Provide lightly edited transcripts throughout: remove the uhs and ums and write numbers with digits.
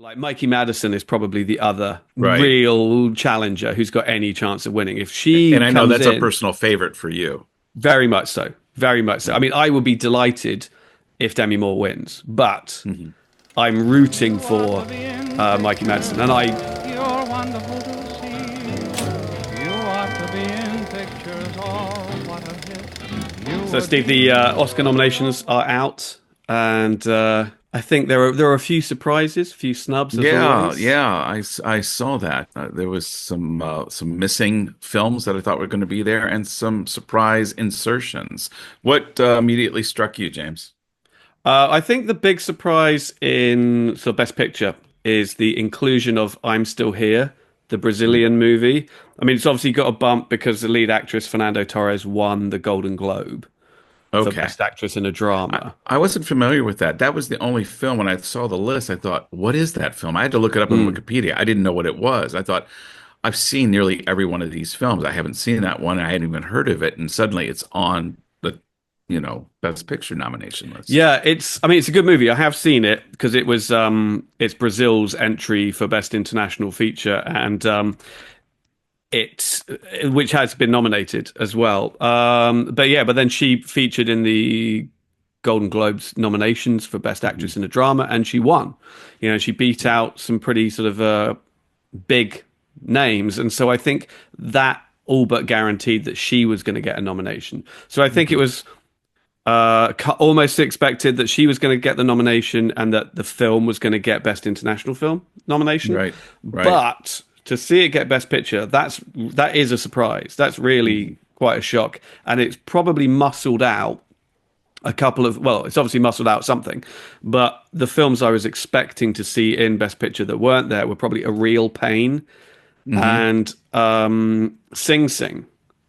Like Mikey Madison is probably the other Right. real challenger who's got any chance of winning. If she And I know comes that's a in, personal favorite for you. very much so, very much so. I Yeah. mean, I would be delighted if Demi Moore wins, but Mhm. I'm rooting for Mikey Madison, and I. You're wonderful to see. You ought to be in pictures. Oh, what a hit. You So, would Steve, be. the Oscar nominations are out, and I think there are a few surprises, a few snubs as Yeah, always. yeah, I saw that. There was some missing films that I thought were going to be there, and some surprise insertions. What immediately struck you, James? I think the big surprise in sort of Best Picture is the inclusion of "I'm Still Here," the Mm. Brazilian movie. I mean, it's obviously got a bump because the lead actress Fernando Torres won the Golden Globe for Okay. Best Actress in a I, Drama. I wasn't familiar with that. That was the only film when I saw the list. I thought, what is that film? I had to look it up on Mm. Wikipedia. I didn't know what it was. I thought, I've seen nearly every one of these films. I haven't seen that one. I hadn't even heard of it. And suddenly it's on the Best Picture nomination list. Yeah, I mean it's a good movie. I have seen it because it's Brazil's entry for Best International Feature and it's which has been nominated as well. But then she featured in the Golden Globes nominations for Best Mhm. Actress in a Drama and she won. You know, she beat out some pretty sort of big names and so I think that all but guaranteed that she was going to get a nomination. So I think it Mhm. was almost expected that she was going to get the nomination and that the film was going to get Best International Film nomination. Right, right. But to see it get Best Picture, that is a surprise. That's Mhm. really quite a shock, and it's probably muscled out a couple of well, it's obviously muscled out something, but the films I was expecting to see in Best Picture that weren't there were probably A Real Pain Mhm. and Sing Sing.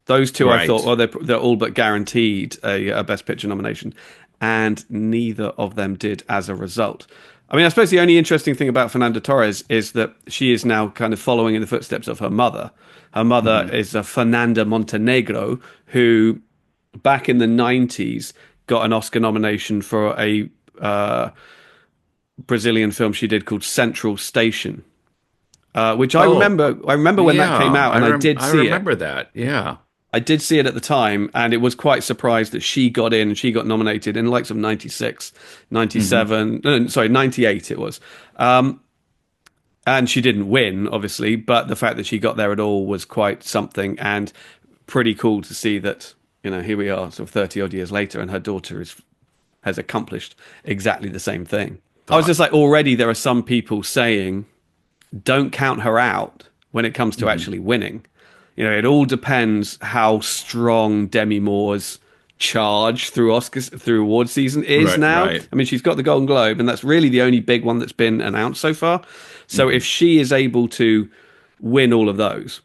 Those two, I thought, Right. well, they're all but guaranteed a Best Picture nomination, and neither of them did as a result. I mean, I suppose the only interesting thing about Fernanda Torres is that she is now kind of following in the footsteps of her mother. Her mother Mhm. is a Fernanda Montenegro, who back in the 90s got an Oscar nomination for a Brazilian film she did called Central Station, which I Oh, remember. I remember when that came yeah. out, and I did I see it. remember that. Yeah. I did see it at the time, and it was quite surprised that she got in and she got nominated in the likes of 96, Hmm. 97, no, sorry, 98 it was. Um, and she didn't win, obviously, but the fact that she got there at all was quite something and pretty cool to see that, here we are, sort of 30 odd years later, and her daughter has accomplished exactly the same thing. I was Thought. just like, already there are some people saying, don't count her out when it comes to Hmm. actually winning. It all depends how strong Demi Moore's charge through award season is Right, now. right. I mean, she's got the Golden Globe, and that's really the only big one that's been announced so far. So Hmm. if she is able to win all of those,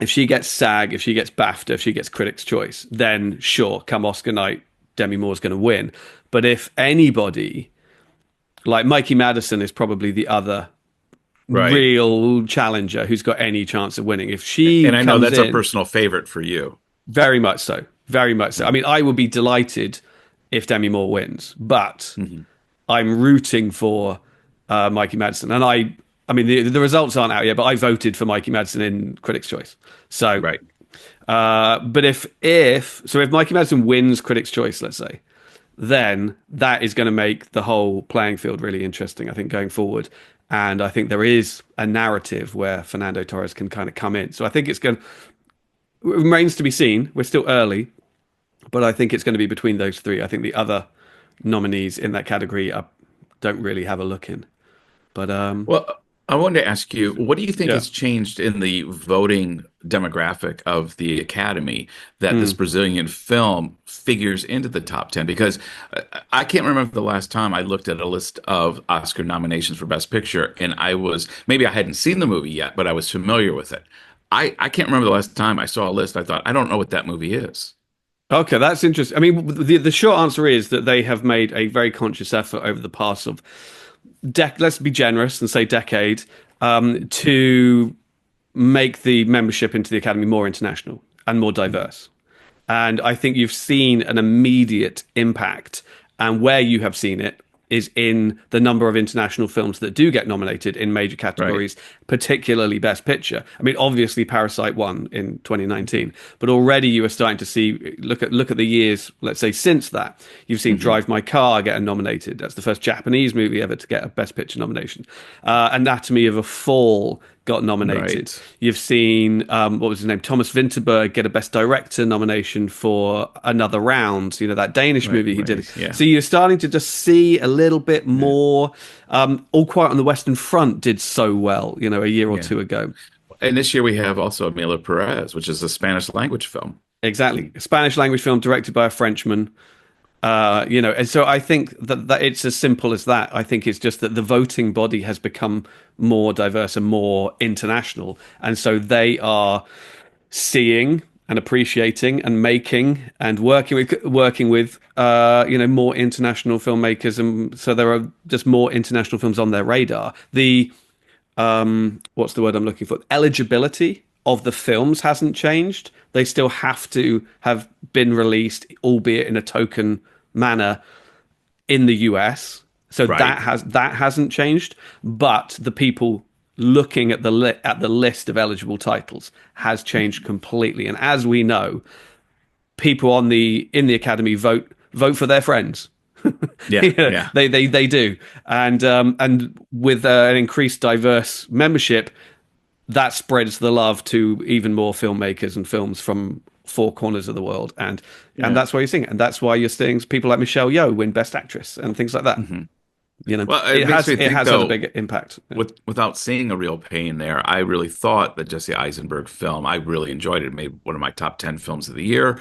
if she gets SAG, if she gets BAFTA, if she gets Critics' Choice, then sure, come Oscar night, Demi Moore's going to win. But if anybody, like Mikey Madison, is probably the other Right. real challenger who's got any chance of winning. If she And I know comes that's a in, personal favorite for you. very much so, very much so. I Yeah. mean, I would be delighted if Demi Moore wins, but Hmm. I'm rooting for Mikey Madison, and I mean, the results aren't out yet, but I voted for Mikey Madison in Critics' Choice. So, Right. but if Mikey Madison wins Critics' Choice, let's say, then that is going to make the whole playing field really interesting, I think, going forward. And I think there is a narrative where Fernando Torres can kind of come in. So I think it remains to be seen. We're still early, but I think it's going to be between those three. I think the other nominees in that category don't really have a look in. But Well, I wanted to ask you, what do you think yeah. has changed in the voting demographic of the Academy that this Mm. Brazilian film figures into the top 10? Because I can't remember the last time I looked at a list of Oscar nominations for Best Picture, and maybe I hadn't seen the movie yet, but I was familiar with it. I can't remember the last time I saw a list. I thought, I don't know what that movie is. Okay, that's interesting. I mean, the short answer is that they have made a very conscious effort over the past of let's be generous and say decade to make the membership into the academy more international and more diverse. And I think you've seen an immediate impact. And where you have seen it is in the number of international films that do get nominated in major Right. categories, particularly Best Picture. I mean, obviously Parasite won in 2019, but already you are starting to see, look at the years, let's say, since that. You've seen Drive My Car get nominated. That's the first Japanese movie ever to get a Best Picture nomination. Anatomy of a Fall got nominated. Right. You've seen what was his name, Thomas Vinterberg, get a Best Director nomination for Another Round. You know, that Danish Right. movie he did. Right. Yeah. So you're starting to just see a little bit more. All Quiet on the Western Front did so well, you know, a year or Yeah. two ago. And this year we have also Emilla Perez, which is a Spanish language film. Exactly, a Spanish language film directed by a Frenchman. You know, and so I think that it's as simple as that. I think it's just that the voting body has become more diverse and more international, and so they are seeing and appreciating and making and working with you know, more international filmmakers, and so there are just more international films on their radar. The what's the word I'm looking for? Eligibility of the films hasn't changed. They still have to have been released, albeit in a token manner, in the US. So Right. that hasn't changed. But the people looking at the list of eligible titles has changed completely. And as we know, people in the Academy vote for their friends. Yeah. You know, Yeah. they do, and with an increased diverse membership, that spreads the love to even more filmmakers and films from four corners of the world, and Yeah. that's why you're seeing it, and that's why you're seeing people like Michelle Yeoh win Best Actress and things like that. You know, Well, it makes me it think, has had a though, big impact. without seeing a real pain there, I really thought the Jesse Eisenberg film, I really enjoyed it. It made one of my top 10 films of the year.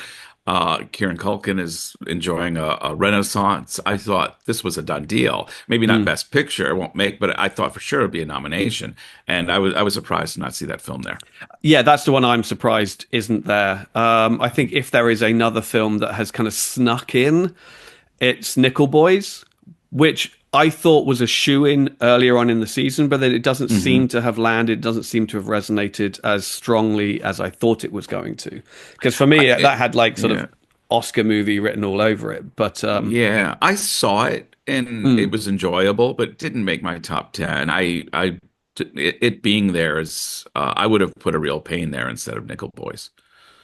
Kieran Culkin is enjoying a renaissance. I thought this was a done deal. Maybe not Best Picture, it won't make, but I thought for sure it'd be a nomination. And I was surprised to not see that film there. Yeah, that's the one I'm surprised isn't there. I think if there is another film that has kind of snuck in, it's Nickel Boys, which I thought was a shoe-in earlier on in the season, but then it doesn't seem to have landed, doesn't seem to have resonated as strongly as I thought it was going to. Because for me, that had like sort Yeah. of Oscar movie written all over it. But Yeah, I saw it and it was enjoyable, but didn't make my top 10. It being there is, I would have put a real pain there instead of Nickel Boys.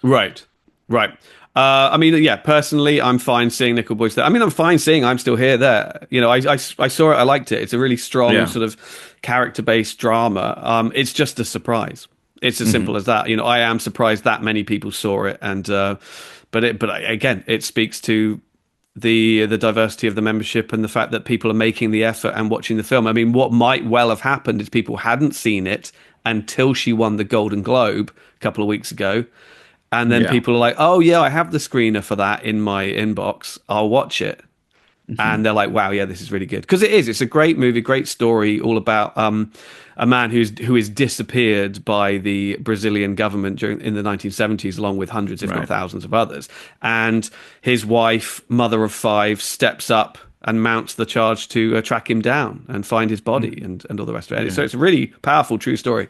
right, right. I mean, yeah, personally, I'm fine seeing Nickel Boys there. I mean, I'm fine seeing I'm Still Here there. You know, I saw it, I liked it. It's a really strong Yeah. sort of character-based drama. It's just a surprise. It's as simple as that. You know, I am surprised that many people saw it, and but again, it speaks to the diversity of the membership and the fact that people are making the effort and watching the film. I mean, what might well have happened is people hadn't seen it until she won the Golden Globe a couple of weeks ago. And then Yeah. people are like, oh, yeah, I have the screener for that in my inbox. I'll watch it. And they're like, wow, yeah, this is really good. Because it is. It's a great movie, great story, all about a man who is disappeared by the Brazilian government in the 1970s, along with hundreds, if not Right. thousands of others. And his wife, mother of five, steps up and mounts the charge to track him down and find his body and all the rest of it. So it's a really powerful, true story.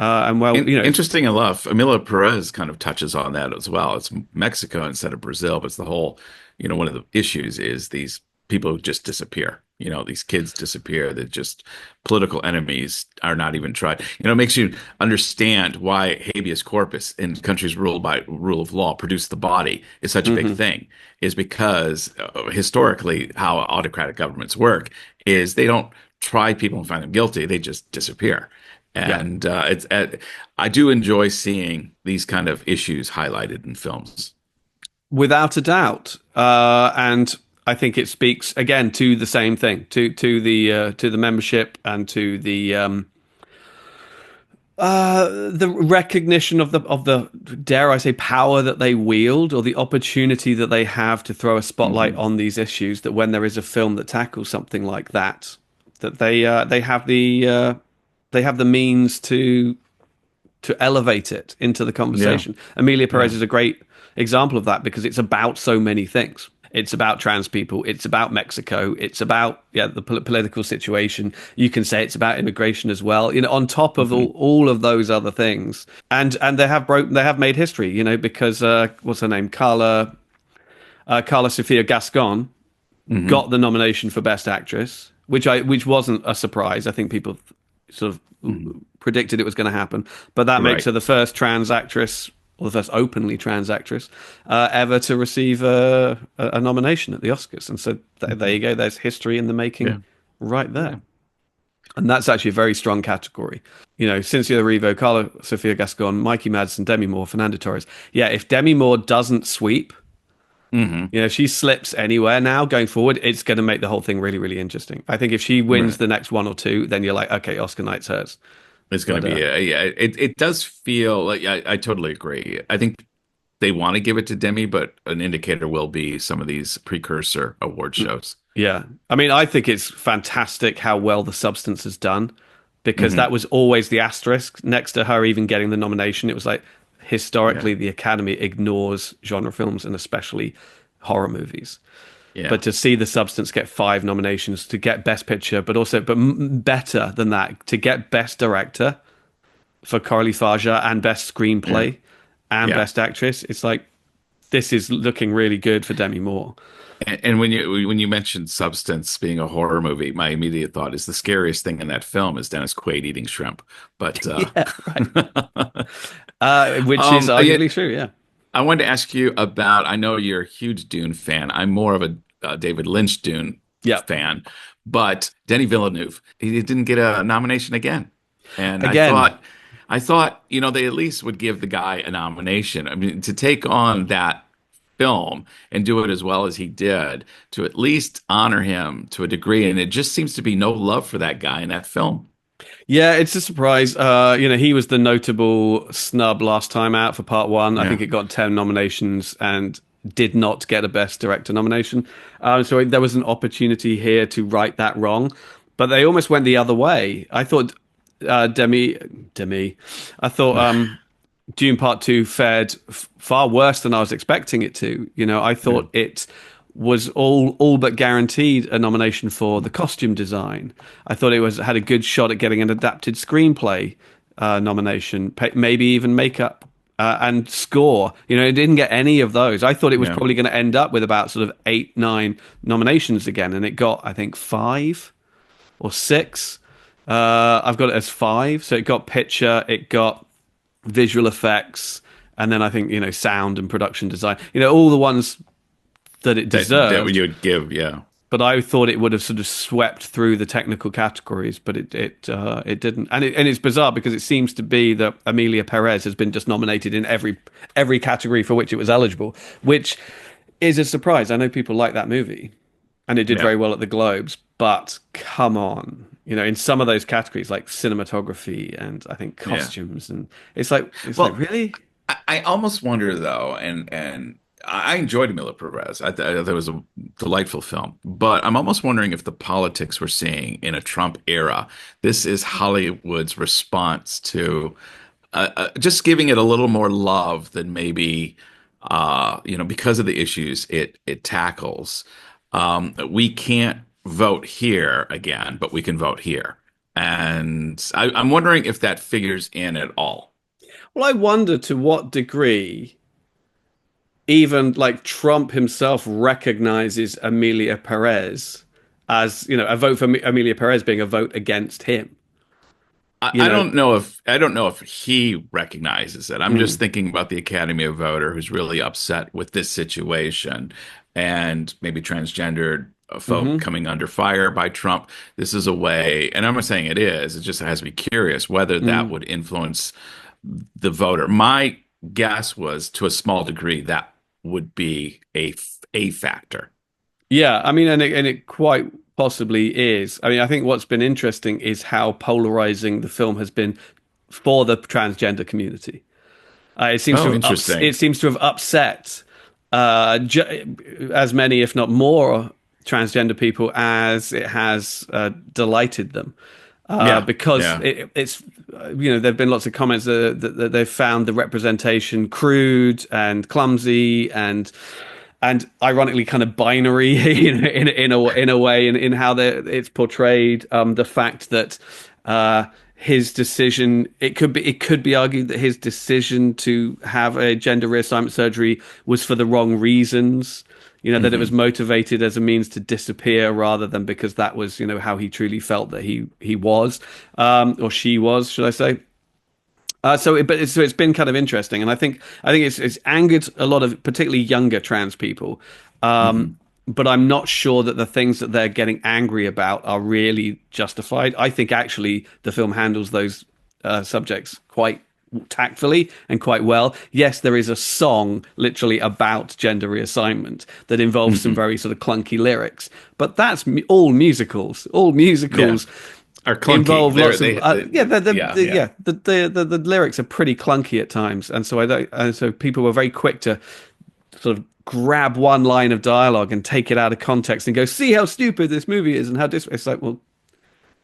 And well, you know, Interesting enough, Emila Perez kind of touches on that as well. It's Mexico instead of Brazil, but it's the whole, one of the issues is these people just disappear. These kids disappear. That just political enemies are not even tried. It makes you understand why habeas corpus in countries ruled by rule of law, produce the body, is such a big thing. Is because historically, how autocratic governments work is they don't try people and find them guilty. They just disappear. And I do enjoy seeing these kind of issues highlighted in films. without a doubt. And I think it speaks again to the same thing, to the membership and to the recognition of the dare I say power that they wield, or the opportunity that they have to throw a spotlight on these issues. That when there is a film that tackles something like that, that they have the means to elevate it into the conversation. Emilla Perez is a great example of that, because it's about so many things. It's about trans people. It's about Mexico. It's about the political situation. You can say it's about immigration as well. On top of all of those other things, and they have made history. Because what's her name, Carla Sofia Gascon, Hmm. got the nomination for Best Actress, which wasn't a surprise. I think people sort of Hmm. predicted it was going to happen, but that makes Right. her the first trans actress, or the first openly trans actress ever to receive a nomination at the Oscars. And so there you Hmm. go. There's history in the making Yeah. right there. Yeah. And that's actually a very strong category. Cynthia Erivo, Carla Sofia Gascon, Mikey Madsen, Demi Moore, Fernando Torres. Yeah, if Demi Moore doesn't sweep, Hmm. if she slips anywhere now going forward, it's going to make the whole thing really, really interesting. I think if she wins Right. the next one or two, then you're like, okay, Oscar night's hers. It's going But to be, yeah, it does feel like I totally agree. I think they want to give it to Demi, but an indicator will be some of these precursor award shows. yeah, I mean, I think it's fantastic how well The Substance has done because that Hmm. was always the asterisk next to her even getting the nomination. It was like Yeah. historically, the Academy ignores genre films and especially horror movies. Yeah. But to see The Substance get 5 nominations, to get Best Picture, but also, better than that, to get Best Director for Carly Faja and Best Yeah. Screenplay and Yeah. Best Actress, it's like this is looking really good for Demi Moore. And when you mentioned Substance being a horror movie, my immediate thought is the scariest thing in that film is Dennis Quaid eating shrimp. But Yeah, right. Which is yeah, arguably true. Yeah. I wanted to ask you about. I know you're a huge Dune fan. I'm more of a David Lynch Dune Yeah. fan, but Denis Villeneuve, he didn't get a nomination again, and I Again, thought, they at least would give the guy a nomination. I mean, to take on that film and do it as well as he did, to at least honor him to a degree, and it just seems to be no love for that guy in that film. yeah, it's a surprise. He was the notable snub last time out for part one. I Yeah, think it got 10 nominations and did not get a Best Director nomination. So there was an opportunity here to right that wrong, but they almost went the other way. I thought Demi, I thought Dune Part Two fared far worse than I was expecting it to. I yeah, thought it was all but guaranteed a nomination for the costume design. I thought it had a good shot at getting an adapted screenplay nomination, maybe even makeup and score. It didn't get any of those. I thought it was yeah. probably going to end up with about sort of 8, 9 nominations again, and it got I think 5 or 6. I've got it as 5. So it got picture, it got visual effects, and then I think sound and production design. All the ones that it That deserved. you would give, yeah. But I thought it would have sort of swept through the technical categories, but it didn't. And it's bizarre because it seems to be that Emilla Perez has been just nominated in every category for which it was eligible, which is a surprise. I know people like that movie, and it did Yeah. very well at the Globes. But come on, in some of those categories like cinematography and I think Yeah. costumes, and it's like Well, really. I almost wonder though, and I enjoyed Emilio Perez. I thought it was a delightful film, but I'm almost wondering if the politics we're seeing in a Trump era, this is Hollywood's response to just giving it a little more love than maybe because of the issues it tackles. We can't vote here again, but we can vote here, and I'm wondering if that figures in at all. Well, I wonder to what degree even like Trump himself recognizes Amelia Perez as, a vote for Amelia Perez being a vote against him. I, You I know, don't know if he recognizes it. I'm just mm, thinking about the Academy of Voter who's really upset with this situation and maybe transgendered folk hmm coming under fire by Trump. This is a way, and I'm not saying it is, it just has me curious whether that mm. would influence the voter. My guess was to a small degree that would be a factor. Yeah, I mean, and it quite possibly is. I mean, I think what's been interesting is how polarizing the film has been for the transgender community. It seems to Oh, have interesting. it seems to have upset as many, if not more, transgender people as it has delighted them. Yeah, Because yeah, it's there have been lots of comments that they've found the representation crude and clumsy and ironically kind of binary in a way in how it's portrayed. The fact that his decision, it could be argued that his decision to have a gender reassignment surgery was for the wrong reasons. That it was motivated as a means to disappear rather than because that was, how he truly felt that he was, or she was, should I say. So it's been kind of interesting, and I think it's angered a lot of particularly younger trans people. But I'm not sure that the things that they're getting angry about are really justified. I think actually the film handles those subjects quite tactfully and quite well. Yes, there is a song literally about gender reassignment that involves some very sort of clunky lyrics, but that's all musicals. All musicals. Yeah. Are clunky. Involve lots of Yeah. the lyrics are pretty clunky at times, and so people were very quick to sort of grab one line of dialogue and take it out of context and go, see how stupid this movie is and how it's like, well,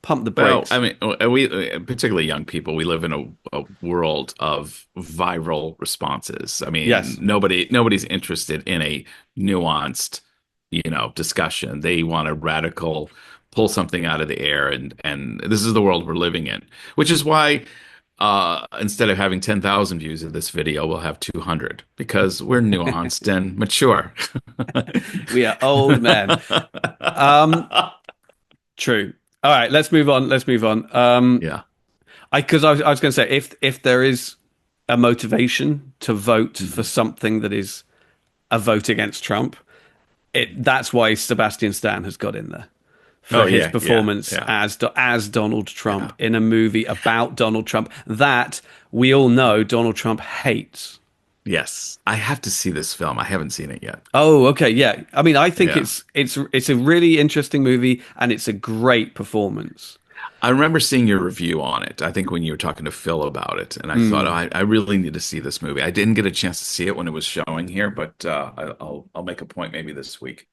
pump the brakes. Well, I mean, we particularly young people, we live in a world of viral responses. I mean, Yes. nobody's interested in a nuanced, discussion. They want a radical pull something out of the air, and this is the world we're living in, which is why instead of having 10,000 views of this video, we'll have 200 because we're nuanced and mature. We are old men. True. All right, let's move on. Yeah. Because I was going to say, if there is a motivation to vote for something that is a vote against Trump, that's why Sebastian Stan has got in there for his performance as Donald Trump in a movie about Donald Trump that we all know Donald Trump hates. Yes, I have to see this film. I haven't seen it yet. Oh, okay, yeah. I mean, I think it's a really interesting movie and it's a great performance. I remember seeing your review on it. I think when you were talking to Phil about it, and I thought I really need to see this movie. I didn't get a chance to see it when it was showing here, but I'll make a point maybe this week.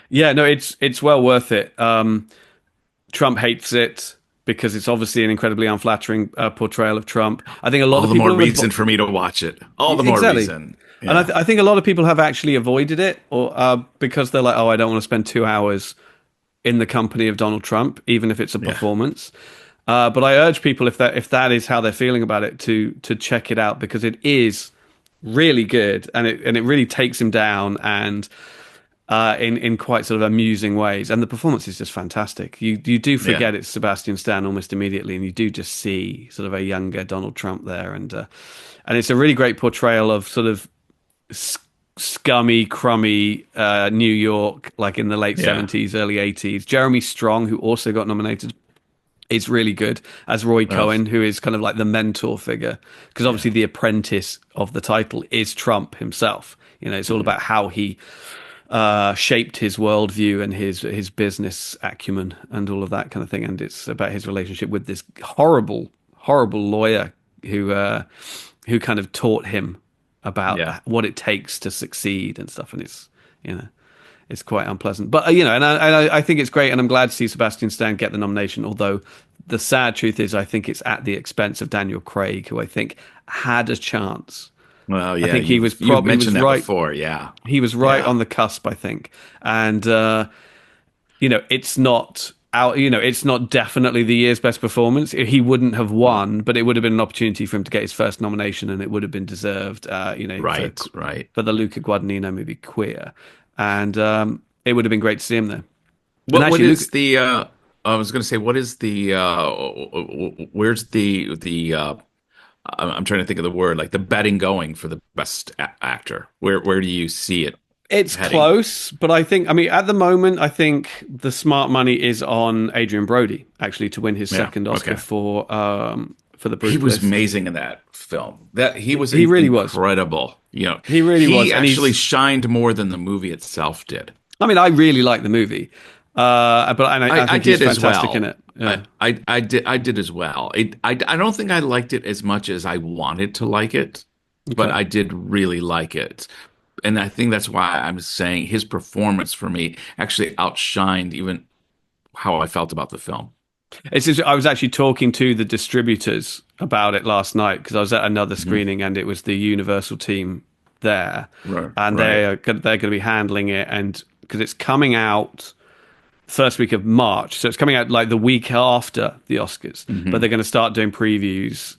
Yeah, no, it's well worth it. Trump hates it because it's obviously an incredibly unflattering portrayal of Trump. I think a lot of people all the more reason for me to watch it. All the more reason. Yeah. And I think a lot of people have actually avoided it, or because they're like, oh, I don't want to spend 2 hours in the company of Donald Trump, even if it's a performance. But I urge people, if that is how they're feeling about it, to check it out because it is really good and it really takes him down and in quite sort of amusing ways, and the performance is just fantastic. You do forget it's Sebastian Stan almost immediately, and you do just see sort of a younger Donald Trump there, and it's a really great portrayal of sort of scummy, crummy New York, like in the late 70s, early 80s. Jeremy Strong, who also got nominated, is really good as Roy Cohen, who is kind of like the mentor figure, because obviously the apprentice of the title is Trump himself. It's all about how he shaped his worldview and his business acumen and all of that kind of thing, and it's about his relationship with this horrible lawyer who kind of taught him about what it takes to succeed and stuff, and it's quite unpleasant, but and I think it's great, and I'm glad to see Sebastian Stan get the nomination, although the sad truth is I think it's at the expense of Daniel Craig, who I think had a chance. Well, yeah, I think he was you've mentioned that right before. Yeah, he was right on the cusp, I think, and it's not out. It's not definitely the year's best performance. He wouldn't have won, but it would have been an opportunity for him to get his first nomination, and it would have been deserved. Right. For the Luca Guadagnino movie Queer, and it would have been great to see him there. What is the? I was going to say, what is the? Where's the? I'm trying to think of the word, like the betting going for the best actor. Where do you see it? It's heading? Close, but I mean, at the moment, I think the smart money is on Adrian Brody actually to win his second Oscar for the Brutalist. He was amazing in that film. He really incredible. He really was. He actually shined more than the movie itself did. I mean, I really like the movie, I think he's fantastic in it. Yeah. I did as well. I don't think I liked it as much as I wanted to like it, but I did really like it. And I think that's why I'm saying his performance for me actually outshined even how I felt about the film. I was actually talking to the distributors about it last night because I was at another screening and it was the Universal team there, and they're going to be handling it, and because it's coming out first week of March. So it's coming out like the week after the Oscars, but they're going to start doing previews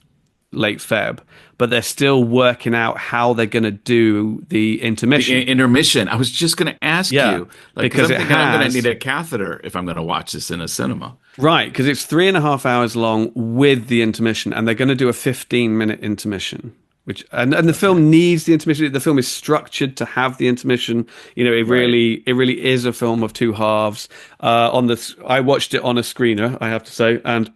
late Feb. But they're still working out how they're going to do the intermission. Intermission. I was just going to ask you, like, because I'm thinking I'm going to need a catheter if I'm going to watch this in a cinema. Right, because it's 3.5 hours long with the intermission, and they're going to do a 15-minute intermission. Which and the film needs the intermission. The film is structured to have the intermission. You know, it really is a film of two halves. I watched it on a screener, I have to say, and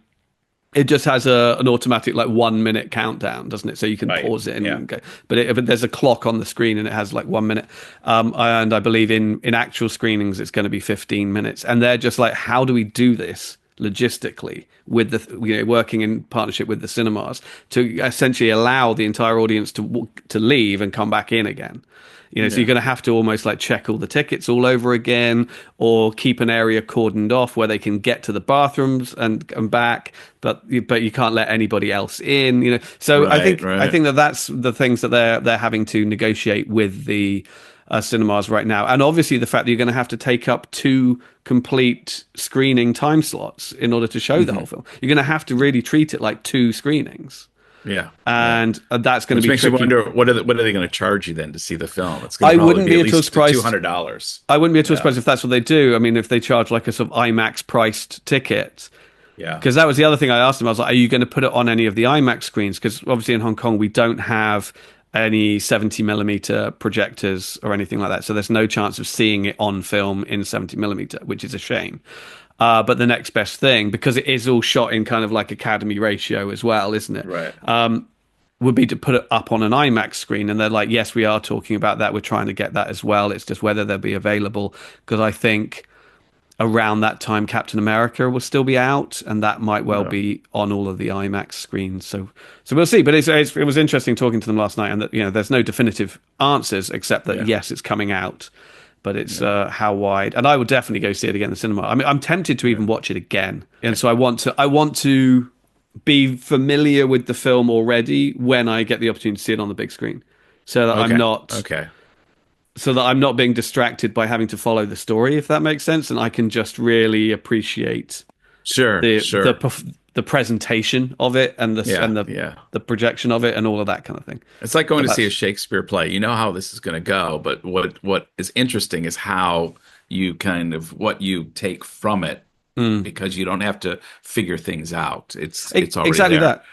it just has an automatic like 1 minute countdown, doesn't it? So you can pause it and go. But there's a clock on the screen and it has like 1 minute. And I believe in actual screenings it's going to be 15 minutes. And they're just like, how do we do this logistically with the working in partnership with the cinemas to essentially allow the entire audience to leave and come back in again? So you're going to have to almost like check all the tickets all over again, or keep an area cordoned off where they can get to the bathrooms and back, but you can't let anybody else in. So I think that's the things that they're having to negotiate with the cinemas right now, and obviously the fact that you're going to have to take up 2 complete screening time slots in order to show the whole film. You're going to have to really treat it like 2 screenings. Yeah, and that's going to be makes tricky. you wonder what are they going to charge you then to see the film? It's going to wouldn't be at all surprised. $200. I wouldn't be at all surprised if that's what they do. I mean, if they charge like a sort of IMAX priced ticket. Yeah, because that was the other thing I asked them. I was like, "Are you going to put it on any of the IMAX screens?" Because obviously in Hong Kong we don't have any 70mm projectors or anything like that, so there's no chance of seeing it on film in 70mm, which is a shame. But the next best thing, because it is all shot in kind of like Academy ratio as well, isn't it? Right. Would be to put it up on an IMAX screen. And they're like, yes, we are talking about that. We're trying to get that as well. It's just whether they'll be available. Because I think around that time, Captain America will still be out. And that might well be on all of the IMAX screens. So we'll see. But it was interesting talking to them last night. And that, there's no definitive answers except that, yes, it's coming out. But it's how wide. And I would definitely go see it again in the cinema. I mean, I'm tempted to even watch it again. And so I want to be familiar with the film already when I get the opportunity to see it on the big screen, so that I'm not being distracted by having to follow the story, if that makes sense, and I can just really appreciate the presentation of it and the projection of it and all of that kind of thing. It's like going to see a Shakespeare play. You know how this is going to go, but what is interesting is how you what you take from it. Because you don't have to figure things out. It's already exactly there. that.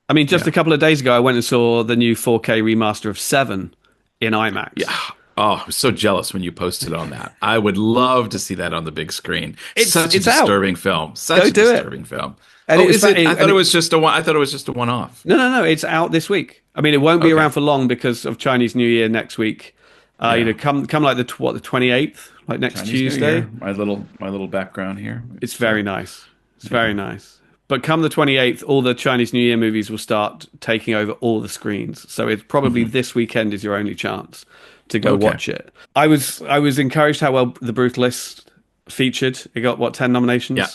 I mean, just a couple of days ago, I went and saw the new 4K remaster of Seven in IMAX. Yeah. Oh, I was so jealous when you posted on that. I would love to see that on the big screen. It's such a disturbing film. Such a disturbing film. And I thought it was just a one. I thought it was just a one-off. No. It's out this week. I mean, it won't be around for long because of Chinese New Year next week. Come like the 28th, like next Chinese Tuesday. My little background here. It's very nice. It's very nice. But come the 28th, all the Chinese New Year movies will start taking over all the screens. So it's probably this weekend is your only chance to go watch it. I was encouraged how well The Brutalist featured. It got 10 nominations. Yeah.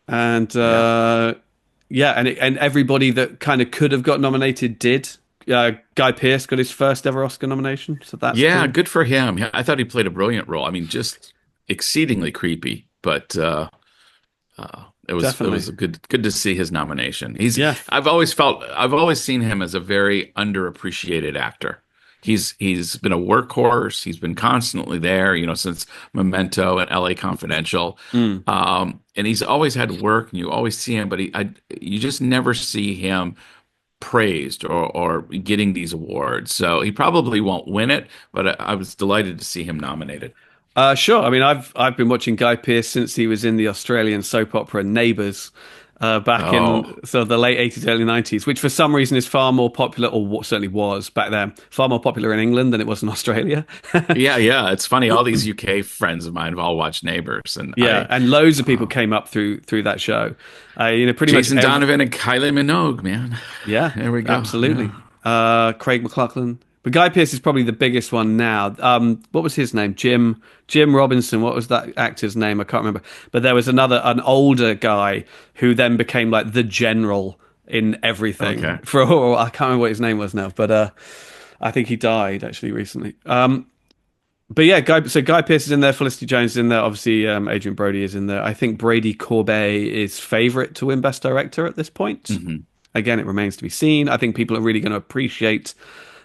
And and everybody that kind of could have got nominated did. Guy Pearce got his first ever Oscar nomination, so that's cool. Good for him. I thought he played a brilliant role. I mean, just exceedingly creepy, but it was good to see his nomination. I've always seen him as a very underappreciated actor. He's been a workhorse. He's been constantly there, since Memento and L.A. Confidential, and he's always had work, and you always see him, but you just never see him praised or getting these awards. So he probably won't win it, but I was delighted to see him nominated. Sure. I mean, I've been watching Guy Pearce since he was in the Australian soap opera Neighbours back in sort of the late 80s, early 90s, which for some reason is far more popular, or certainly was back then, far more popular in England than it was in Australia. Yeah. It's funny. All these UK friends of mine have all watched Neighbours, and and loads of people came up through that show. Pretty Jason much Donovan and Kylie Minogue, man. Yeah, there we go. Absolutely. Yeah. Craig McLachlan. But Guy Pearce is probably the biggest one now. What was his name? Jim Robinson. What was that actor's name? I can't remember. But there was an older guy who then became like the general in everything. Okay. I can't remember what his name was now, but I think he died actually recently. but yeah, Guy Pearce is in there, Felicity Jones is in there, obviously Adrian Brody is in there. I think Brady Corbet is favorite to win Best Director at this point. Hmm. Again, it remains to be seen. I think people are really going to appreciate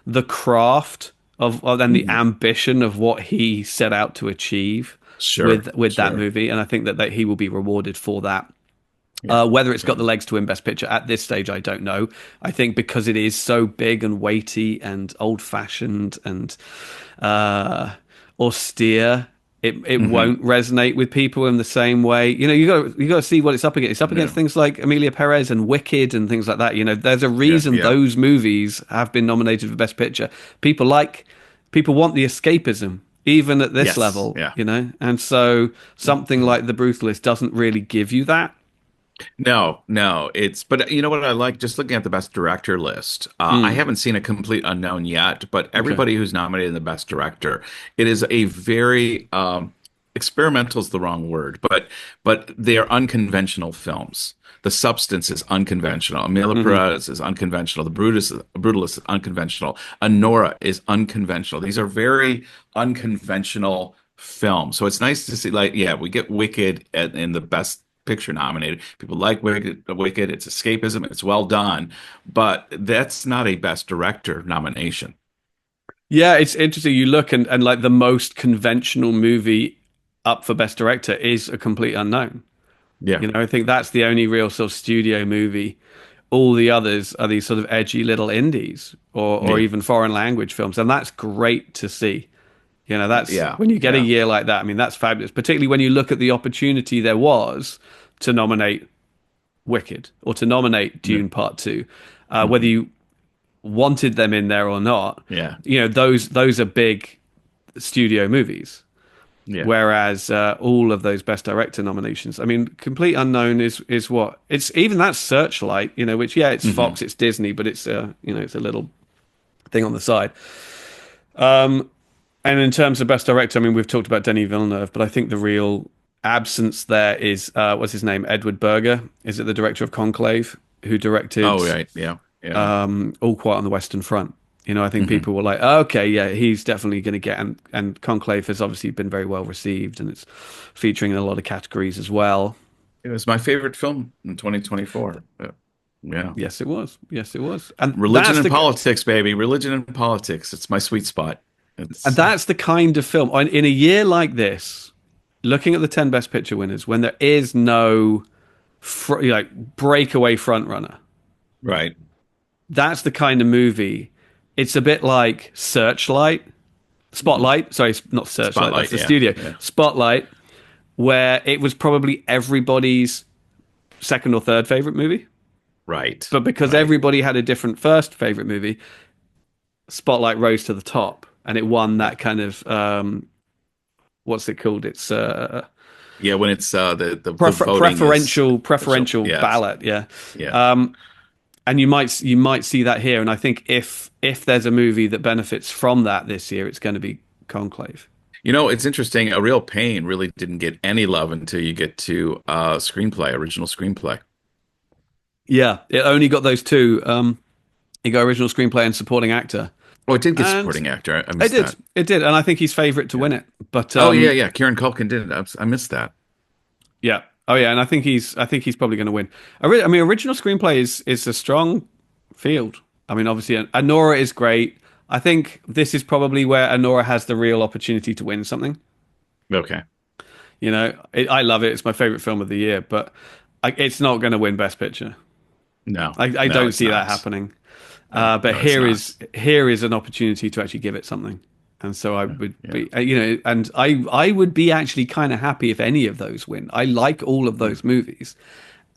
the craft and the Hmm. ambition of what he set out to achieve Sure, with that sure. movie, and I think that he will be rewarded for that. Yeah, Whether it's got yeah. the legs to win Best Picture at this stage, I don't know. I think because it is so big and weighty and old-fashioned and uh, austere, it Hmm. won't resonate with people in the same way. You got to see what it's up against. It's up against No. things like Emilla Perez and Wicked and things like that. There's a Yeah, reason yeah. those movies have been nominated for Best Picture. People want the escapism. Even at this Yes, level, yeah. and so something like The Brutalist doesn't really give you that. No, no, but you know what I like? Just looking at the best director list, I Mm, haven't seen A Complete Unknown yet, but okay. everybody who's nominated in the best director, it is a very experimental is the wrong word, but they are unconventional films. The substance is unconventional. Emila Hmm. Perez is unconventional. Brutalist is unconventional. Anora is unconventional. These are very unconventional films. So it's nice to see, like, yeah, we get Wicked in the best picture nominated. People like Wicked. It's escapism. It's well done, but that's not a best director nomination. Yeah, it's interesting. You look and like the most conventional movie up for Best Director is A Complete Unknown. Yeah, I think that's the only real sort of studio movie. All the others are these sort of edgy little indies or yeah, even foreign language films, and that's great to see. That's yeah, when you get a yeah. year like that. I mean, that's fabulous, particularly when you look at the opportunity there was to nominate Wicked or to nominate Yeah. Dune Part Two, whether Hmm. you wanted them in there or not. Yeah, Those are big studio movies. yeah. Whereas all of those Best Director nominations, I mean, Complete Unknown is what it's even that's Searchlight, which yeah, it's Hmm. Fox, it's Disney, but it's it's a little thing on the side. Um, and in terms of Best Director, I mean, we've talked about Denis Villeneuve, but I think the real absence there is what's his name, Edward Berger. Is it the director of Conclave, who directed Oh, right. Yeah, yeah. All Quiet on the Western Front? I think Hmm. people were like, oh, okay, yeah, he's definitely going to get, and Conclave has obviously been very well received, and it's featuring in a lot of categories as well. It was my favorite film in 2024. Yeah. Yes, it was. Yes, it was. And Religion and politics, baby. Religion and politics. It's my sweet spot. It's that's the kind of film in a year like this, looking at the 10 Best Picture winners, when there is no like breakaway front runner. right. That's the kind of movie. It's a bit like Hmm. Spotlight. Sorry, not Searchlight. That's Spotlight. the Yeah, studio. yeah. Spotlight, where it was probably everybody's second or third favorite movie, Right, but because right. everybody had a different first favorite movie, Spotlight rose to the top, and it won Yeah, that kind of what's it called? It's yeah. When it's the voting is preferential yes, ballot. Yeah. yeah. Um, and you might see that here. And I think if there's a movie that benefits from that this year, it's going to be Conclave. It's interesting. A Real Pain really didn't get any love until you get to screenplay, original screenplay. Yeah, it only got those two. It got original screenplay and supporting actor, Oh, it did get and supporting actor. I it missed did, that. it did, and I think he's favourite to Yeah. win it. But Oh, yeah, yeah. Kieran Culkin did it. I missed that. yeah, oh yeah, and I think he's probably going to win. I mean, original screenplay is a strong field. I mean, obviously, Anora is great. I think this is probably where Anora has the real opportunity to win something. Okay. I love it. It's my favorite film of the year, but it's not going to win Best Picture. No, I no, don't it's see that not. happening. No, But no, it's not. here is an opportunity to actually give it something. And so I would Yeah. be, and I would be actually kind of happy if any of those win. I like all of Mm. those movies,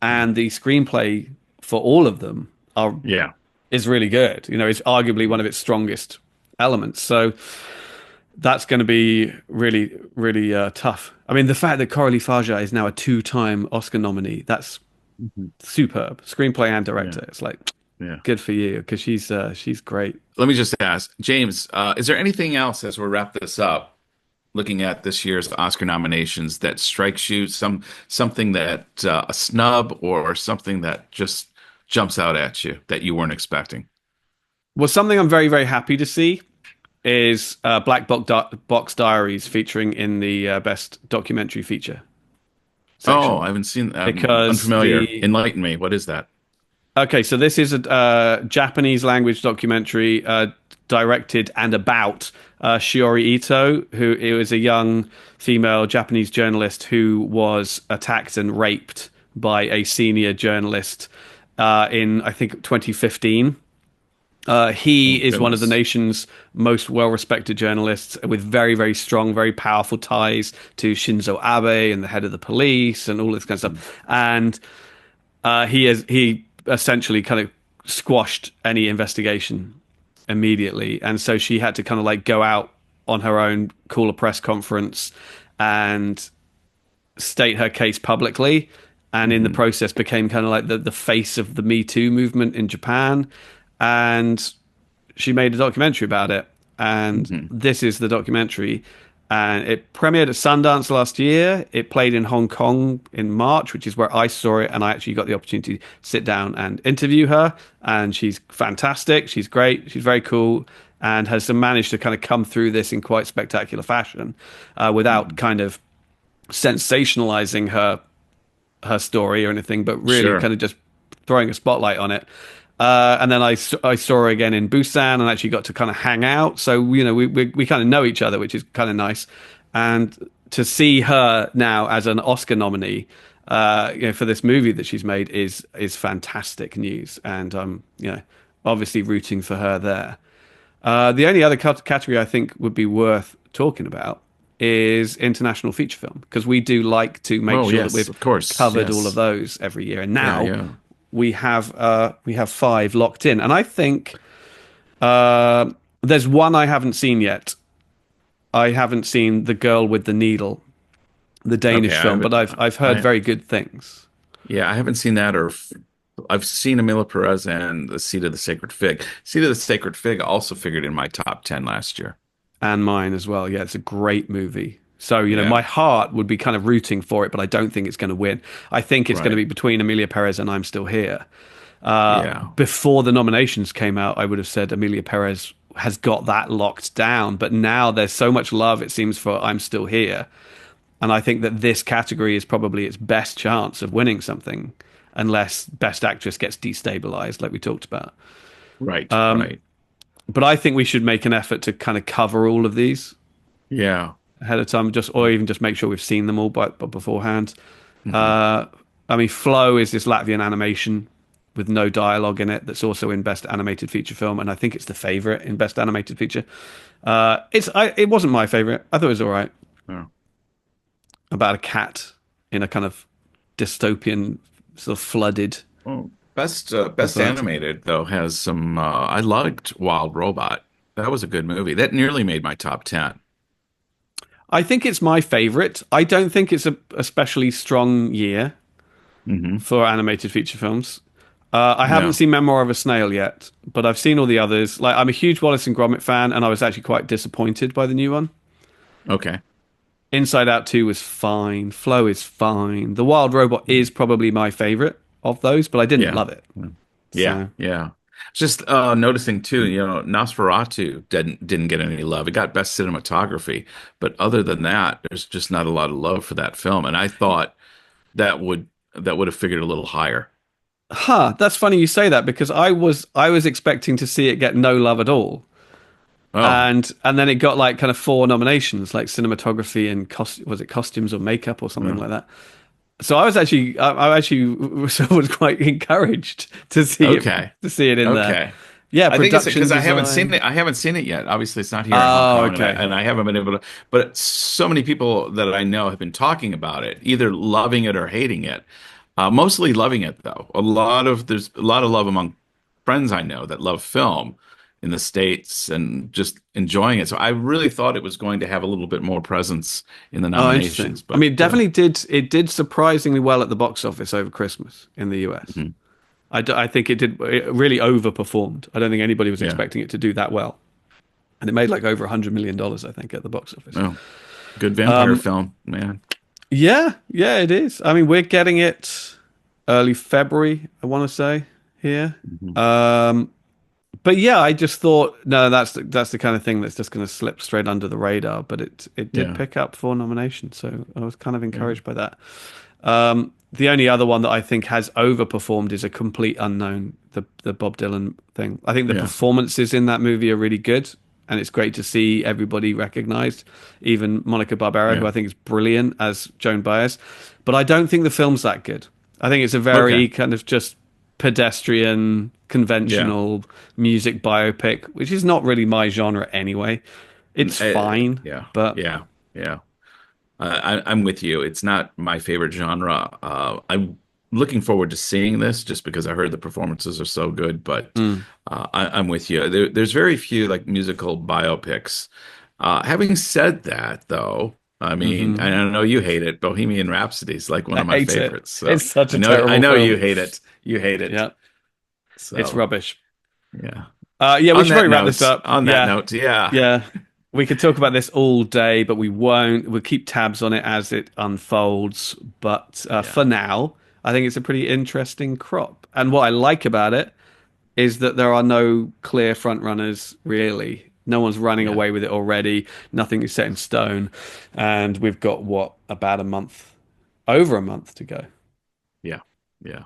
and the screenplay for all of them are Yeah. is really good. It's arguably one of its strongest elements. So that's going to be really, really tough. I mean, the fact that Coralie Faja is now a two-time Oscar nominee, that's Mhm. superb. Screenplay and Yeah. director. It's like Yeah. good for you because she's great. Let me just ask, James, is there anything else as we wrap this up, looking at this year's Oscar nominations that strikes you, something that a snub or something that just jumps out at you that you weren't expecting? Well, something I'm very, very happy to see is Box Diaries, featuring in the best documentary feature Oh, section. I haven't seen. I'm Because unfamiliar. the Enlighten me. What is that? Okay, so this is a Japanese language documentary directed and about Shiori Ito, who is a young female Japanese journalist who was attacked and raped by a senior journalist in, I think, 2015. Oh, He is one of the goodness. nation's most well-respected journalists with very, very strong, very powerful ties to Shinzo Abe and the head of the police and all this kind of stuff. And he essentially kind of squashed any investigation immediately, and so she had to kind of like go out on her own, call a press conference, and state her case publicly, and in the Hmm. process became kind of like the face of the Me Too movement in Japan. And she made a documentary about it, and Hmm. this is the documentary. And it premiered at Sundance last year. It played in Hong Kong in March, which is where I saw it, and I actually got the opportunity to sit down and interview her. And she's fantastic. She's great. She's very cool, and has managed to kind of come through this in quite spectacular fashion, without kind of sensationalizing her story or anything, but really Sure. kind of just throwing a spotlight on it. And then I saw her again in Busan and actually got to kind of hang out. So, we kind of know each other, which is kind of nice. And to see her now as an Oscar nominee, for this movie that she's made is fantastic news. And obviously rooting for her there. The only other category I think would be worth talking about is international feature film, because we do like to make Oh, sure that yes, we've of course. covered all of Yes. those every year. And Yeah, now yeah. we have five locked in, and I think there's one I haven't seen yet. I haven't seen The Girl with the Needle, the Okay, Danish film, but I've heard I, very good things. yeah, I haven't seen that, or I've seen Emilla Perez and The Seat of the Sacred Fig. Seat of the Sacred Fig also figured in my top 10 last year. And mine as well. Yeah, it's a great movie. So, Yeah, my heart would be kind of rooting for it, but I don't think it's going to win. I think it's going to right. be between Emilia Perez and I'm Still Here. Yeah, Before the nominations came out, I would have said Emilia Perez has got that locked down. But now there's so much love, it seems, for I'm Still Here. And I think that this category is probably its best chance of winning something, unless Best Actress gets destabilized, like we talked about. right, right. But I think we should make an effort to kind of cover all of these Yeah. ahead of time, or even just make sure we've seen them all but beforehand. Hmm. Uh, I mean, Flow is this Latvian animation with no dialogue in it that's also in Best Animated Feature Film, and I think it's the favorite in Best Animated Feature. It wasn't my favorite. I thought it was all right, Yeah. about a cat in a kind of dystopian sort of flooded Oh, best society. animated though has some. I liked Wild Robot. That was a good movie. That nearly made my top 10. I think it's my favorite. I don't think it's a especially strong year Hmm. for animated feature films. I haven't No. seen Memoir of a Snail yet, but I've seen all the others. Like, I'm a huge Wallace and Gromit fan, and I was actually quite disappointed by the new one. Okay. Inside Out 2 was fine. Flow is fine. The Wild Robot is probably my favorite of those, but I didn't Yeah. love it. Yeah. So, Yeah. Just noticing too, Nosferatu didn't get any love. It got best cinematography, but other than that, there's just not a lot of love for that film. And I thought that would have figured a little higher. that's funny you say that, because I was expecting to see it get no love at all. Oh, And then it got like kind of four nominations, like cinematography and was it costumes or makeup or something yeah. like that. So I actually was quite encouraged Okay. to see it in there. Okay. Yeah, I think it's production because I haven't seen design. it. I haven't seen it yet. Obviously, it's not here in Hong Oh, Kong, and I, okay. and I haven't been able to. But so many people that I know have been talking about it, either loving it or hating it. Mostly loving it, though. There's a lot of love among friends I know that love film in the States and just enjoying it. So I really thought it was going to have a little bit more presence in the Oh, interesting. nominations, I but mean, it did surprisingly well at the box office over Christmas in the US. mhm. I think it really overperformed. I don't think anybody was Yeah. expecting it to do that well. And it made like over $100 million, I think, at the box office. Oh, good vampire film, man. Yeah, yeah, it is. I mean, we're getting it early February, I want to say here. Mhm. Um, But yeah, I just thought no, that's the kind of thing that's just going to slip straight under the radar. But it did Yeah. pick up 4 nominations, so I was kind of Yeah. encouraged by that. The only other one that I think has overperformed is a complete unknown, the Bob Dylan thing. I think the Yeah. performances in that movie are really good, and it's great to see everybody recognized, even Monica Barbera, who Yeah. I think is brilliant as Joan Baez. But I don't think the film's that good. I think it's a Okay. very kind of just pedestrian, Yeah. conventional music biopic, which is not really my genre anyway. It's fine, Yeah. but Yeah. Yeah. I'm with you. It's not my favorite genre. I'm looking forward to seeing this just because I heard the performances are so good. But mm, I'm with you. There's very few like musical biopics. Having said that, though, I mean, hmm I know you hate it. Bohemian Rhapsody is like one I of my hate it. favorites. So It's such a I terrible know you film. hate it. You hate it. Yeah, it's So rubbish. yeah. Yeah, we should probably wrap this up. On that Yeah, note, yeah, yeah. We could talk about this all day, but we won't. We'll keep tabs on it as it unfolds. But yeah, for now, I think it's a pretty interesting crop. And what I like about it is that there are no clear front runners, really. No one's running yeah, away with it already. Nothing is set in stone. And we've got, what, about a month, over a month to go. yeah, yeah.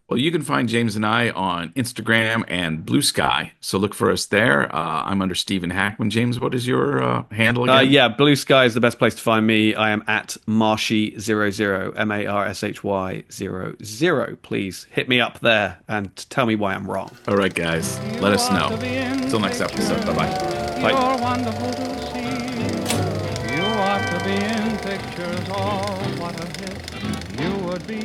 Well, you can find James and I on Instagram and Blue Sky. So look for us there. I'm under Stephen Hackman. James, what is your handle again? Yeah, Blue Sky is the best place to find me. I am at Marshy00, Marshy00. Please hit me up there and tell me why I'm wrong. All right, guys. You Let us ought know. to be in Until next episode. Bye bye. Bye. You're wonderful to see. You ought to be in pictures. Oh, what a hit you would be.